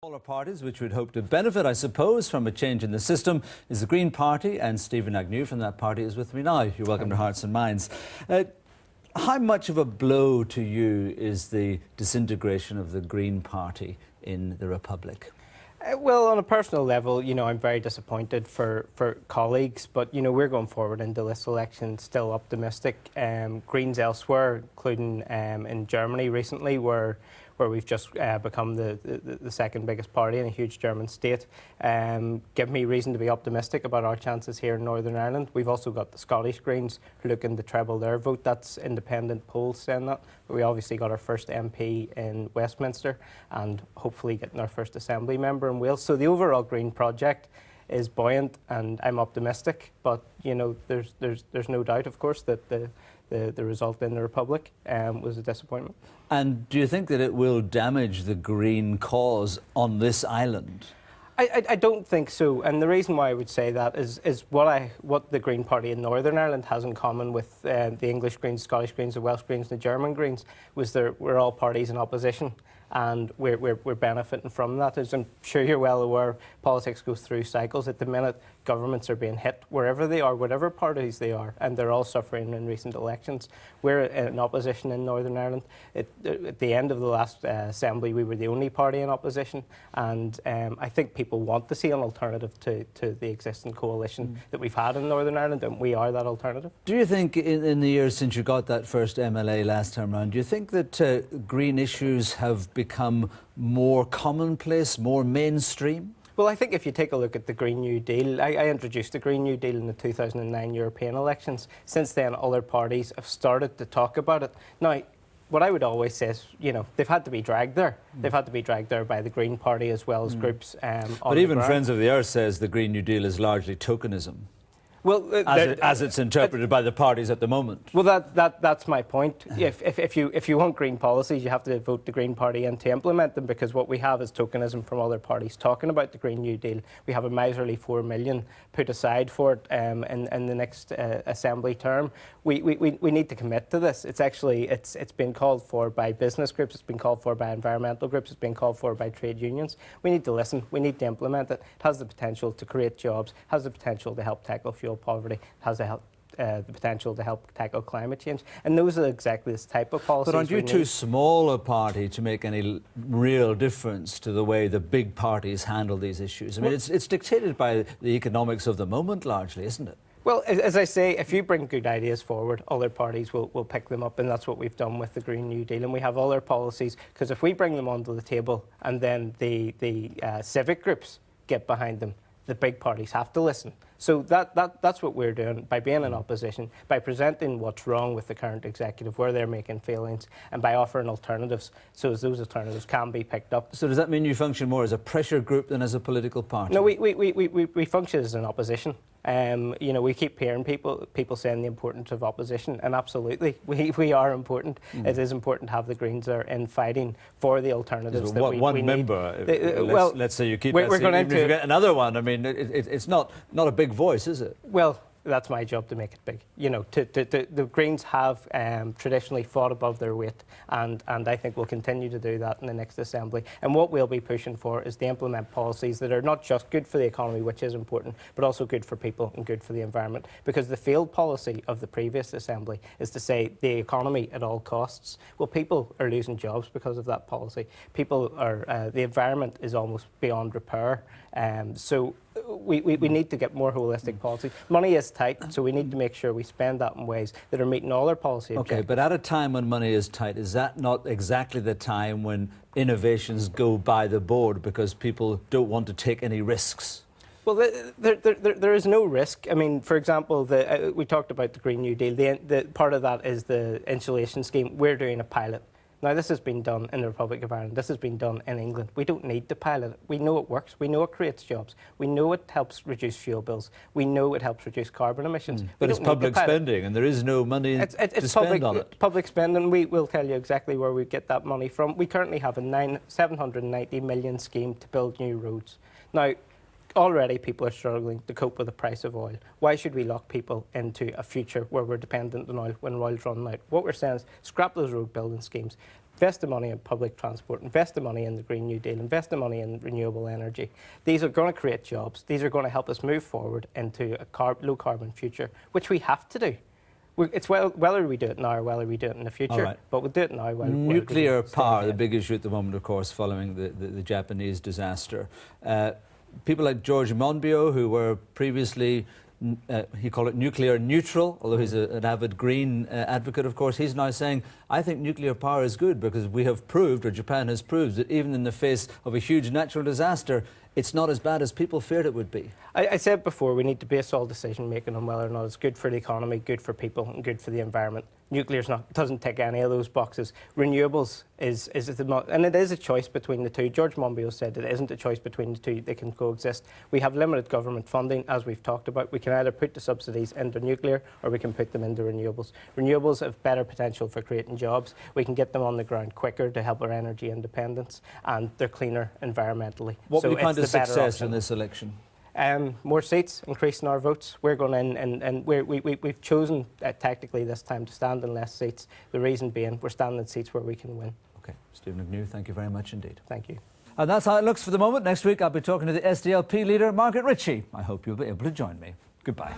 Smaller parties which would hope to benefit, I suppose, from a change in the system is the Green Party, and Stephen Agnew from that party is with me now. You're welcome to Hearts and Minds. How much of a blow to you is the disintegration of the Green Party in the Republic? Well, on a personal level, I'm very disappointed for colleagues, but, we're going forward into this election still optimistic. Greens elsewhere, including in Germany recently, where we've just become the second biggest party in a huge German state, give me reason to be optimistic about our chances here in Northern Ireland. We've also got the Scottish Greens who are looking to treble their vote. That's independent polls saying that. But we obviously got our first MP in Westminster and hopefully getting our first Assembly member in Wales. So the overall Green project is buoyant and I'm optimistic. But, there's no doubt, of course, that the result in the Republic was a disappointment. And do you think that it will damage the Green cause on this island? I don't think so, and the reason why I would say that is what the Green Party in Northern Ireland has in common with the English Greens, Scottish Greens, the Welsh Greens, and the German Greens was we're all parties in opposition, and we're benefiting from that. As I'm sure you're well aware, politics goes through cycles. At the minute, governments are being hit wherever they are, whatever parties they are, and they're all suffering in recent elections. We're in opposition in Northern Ireland. At the end of the last Assembly, we were the only party in opposition, and I think people want to see an alternative to the existing coalition that we've had in Northern Ireland, and we are that alternative. Do you think in the years since you got that first MLA last time round, do you think that Green issues have become more commonplace, more mainstream? Well, I think if you take a look at the Green New Deal, I introduced the Green New Deal in the 2009 European elections. Since then, other parties have started to talk about it. Now, what I would always say is, they've had to be dragged there. They've had to be dragged there by the Green Party as well as groups But even Friends of the Earth says the Green New Deal is largely tokenism. Well, as it's interpreted by the parties at the moment. Well, that's my point. If you want green policies, you have to vote the Green Party in to implement them, because what we have is tokenism from other parties talking about the Green New Deal. We have a miserly $4 million put aside for it in the next Assembly term. We need to commit to this. It's been called for by business groups. It's been called for by environmental groups. It's been called for by trade unions. We need to listen. We need to implement it. It has the potential to create jobs. Has the potential to help tackle fuel poverty, has the potential to help tackle climate change, and those are exactly this type of policies. But aren't you too small a party to make any real difference to the way the big parties handle these issues? I mean, it's dictated by the economics of the moment largely, isn't it? Well, as I say, if you bring good ideas forward, other parties will pick them up, and that's what we've done with the Green New Deal. And we have other policies, because if we bring them onto the table and then the civic groups get behind them, the big parties have to listen. So that's what we're doing by being in opposition, by presenting what's wrong with the current executive, where they're making failings, and by offering alternatives, so as those alternatives can be picked up. So does that mean you function more as a pressure group than as a political party? No, we function as an opposition. We keep hearing people saying the importance of opposition, and absolutely, we are important. It is important to have the Greens there in fighting for the alternatives that we one member, let's say you keep that seat, even if you get another one, I mean, it's not a big voice, is it? Well, that's my job to make it big. The Greens have traditionally fought above their weight, and I think we'll continue to do that in the next Assembly. And what we'll be pushing for is to implement policies that are not just good for the economy, which is important, but also good for people and good for the environment. Because the failed policy of the previous Assembly is to say the economy at all costs. Well, people are losing jobs because of that policy. The environment is almost beyond repair. So we need to get more holistic policy. Money is tight, so we need to make sure we spend that in ways that are meeting all our policy objectives. Okay, but at a time when money is tight, is that not exactly the time when innovations go by the board because people don't want to take any risks? Well, there is no risk. I mean, for example, we talked about the Green New Deal. The part of that is the insulation scheme. We're doing a pilot. Now, this has been done in the Republic of Ireland. This has been done in England. We don't need to pilot it. We know it works. We know it creates jobs. We know it helps reduce fuel bills. We know it helps reduce carbon emissions. But it's public spending, and there is no money to spend on it. Public spending. We will tell you exactly where we get that money from. We currently have a $790 million scheme to build new roads. Now, already people are struggling to cope with the price of oil. Why should we lock people into a future where we're dependent on oil when oil's running out? What we're saying is scrap those road building schemes, Invest the money in public transport, invest the money in the Green New Deal, invest the money in renewable energy. These are going to create jobs. These are going to help us move forward into a low carbon future, which we have to do. It's whether we do it now or whether we do it in the future, right. but we'll do it now. Nuclear power, the big issue at the moment, of course, following the Japanese disaster. People like George Monbiot, who were previously, he called it nuclear neutral, although he's an avid green advocate, of course, he's now saying, I think nuclear power is good because we have proved, or Japan has proved, that even in the face of a huge natural disaster, it's not as bad as people feared it would be. I said before, we need to base all decision making on whether or not it's good for the economy, good for people, and good for the environment. Nuclear doesn't tick any of those boxes. Renewables is and it is a choice between the two. George Monbiot said it isn't a choice between the two; they can coexist. We have limited government funding, as we've talked about. We can either put the subsidies into nuclear or we can put them into renewables. Renewables have better potential for creating jobs. We can get them on the ground quicker to help our energy independence, and they're cleaner environmentally. What would be kind of success option in this election? More seats, increasing our votes. We're going in and we've chosen tactically this time to stand in less seats. The reason being we're standing in seats where we can win. OK, Stephen Agnew, thank you very much indeed. Thank you. And that's how it looks for the moment. Next week I'll be talking to the SDLP leader, Margaret Ritchie. I hope you'll be able to join me. Goodbye.